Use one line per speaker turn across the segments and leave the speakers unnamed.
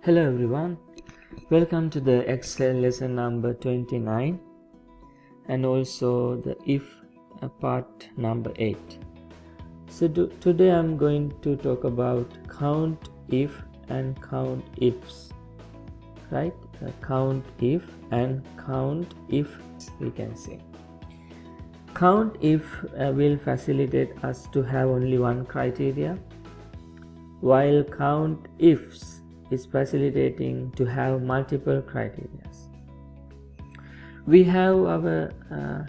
Hello everyone, welcome to the Excel lesson number 29 and also the if part number 8. So today I'm going to talk about count if and count ifs, right? Count if and count if, we can say. Count if will facilitate us to have only one criteria, while count ifs is facilitating to have multiple criteria. We have our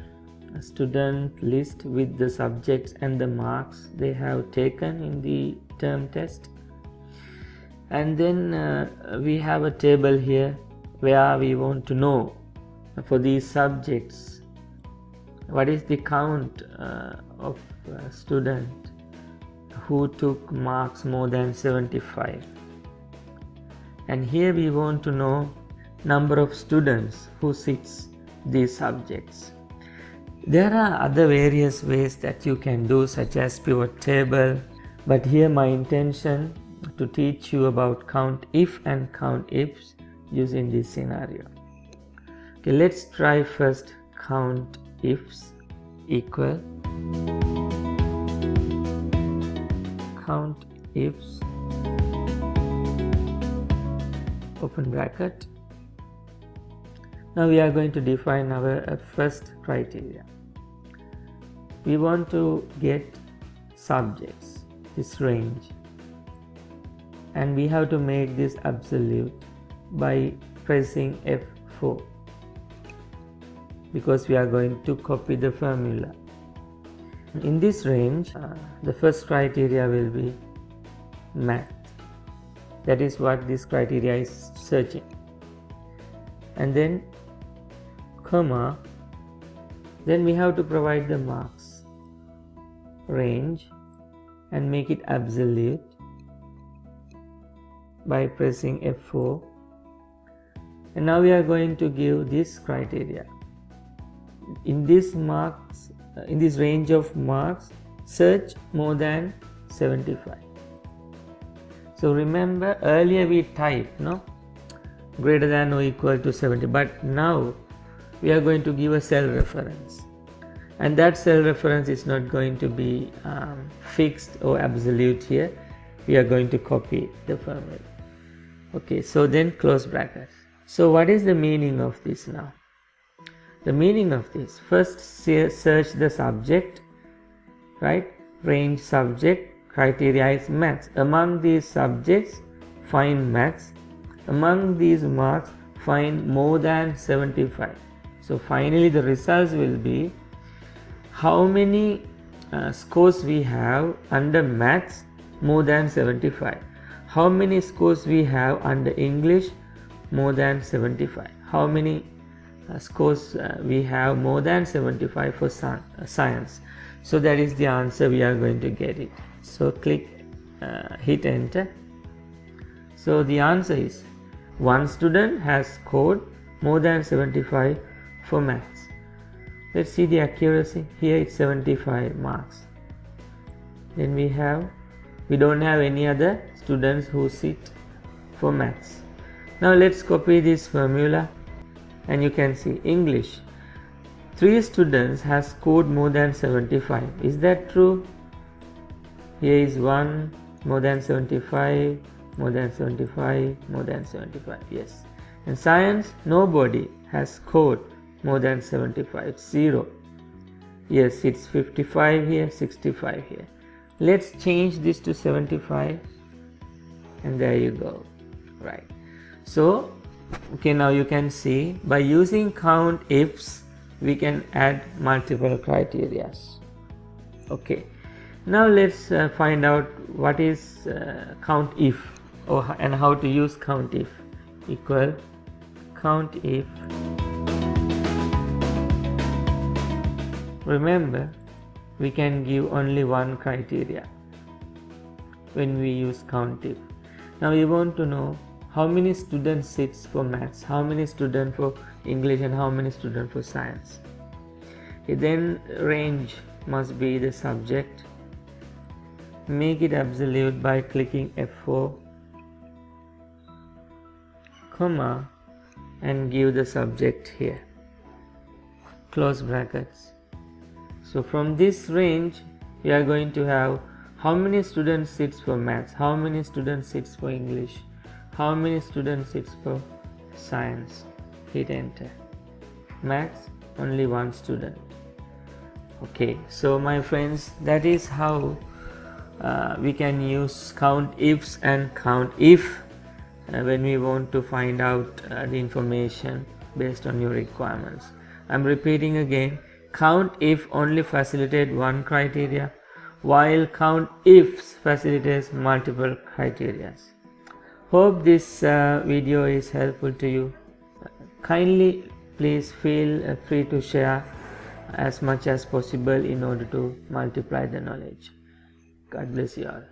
student list with the subjects and the marks they have taken in the term test, and then we have a table here where we want to know for these subjects what is the count of student who took marks more than 75. And here we want to know number of students who sits these subjects. There are other various ways that you can do, such as pivot table, but here my intention to teach you about count if and count ifs using this scenario. Okay, let's try first count ifs equal count ifs open bracket. Now we are going to define our first criteria. We want to get subjects, this range, and we have to make this absolute by pressing F4 because we are going to copy the formula. In this range, the first criteria will be math. That is what this criteria is searching. And then comma, then we have to provide the marks range and make it absolute by pressing F4. And now we are going to give this criteria. In this marks, in this range of marks, search more than 75. So remember, earlier we typed greater than or equal to 70, but now we are going to give a cell reference, and that cell reference is not going to be fixed or absolute here. We are going to copy the formula. Okay, so then close bracket. So what is the meaning of this now? The meaning of this, first search the subject, right? Range subject, criteria is maths. Among these subjects, find maths. Among these marks, find more than 75. So finally the results will be how many scores we have under maths more than 75. How many scores we have under English more than 75. How many scores we have more than 75 for science. So that is the answer, we are going to get it. So click hit enter. So the answer is one student has scored more than 75 for maths. Let's see the accuracy. Here it's 75 marks. Then we don't have any other students who sit for maths. Now let's copy this formula, and you can see English. 3 students has scored more than 75. Is that true? Here is 1, more than 75, more than 75, more than 75, yes. In science, nobody has scored more than 75, 0. Yes, it's 55 here, 65 here. Let's change this to 75, and there you go, right. So, okay, now you can see by using count ifs, we can add multiple criteria. Okay. Now let's find out what is count if and how to use count if equal count if. Remember, we can give only one criteria when we use count if. Now we want to know how many students sits for maths, how many students for English, and how many students for science. Then range must be the subject. Make it absolute by clicking F4. comma, and give the subject here, close brackets. So from this range we are going to have how many students sits for maths, how many students sits for English, how many students sits for science. Hit enter. Maths, only one student. Okay, so my friends, that is how we can use COUNTIFs and COUNTIF when we want to find out the information based on your requirements. I'm repeating again, COUNTIF only facilitate one criteria, while COUNTIFs facilitates multiple criteria. Hope this video is helpful to you. Kindly please feel free to share as much as possible in order to multiply the knowledge. God bless you all.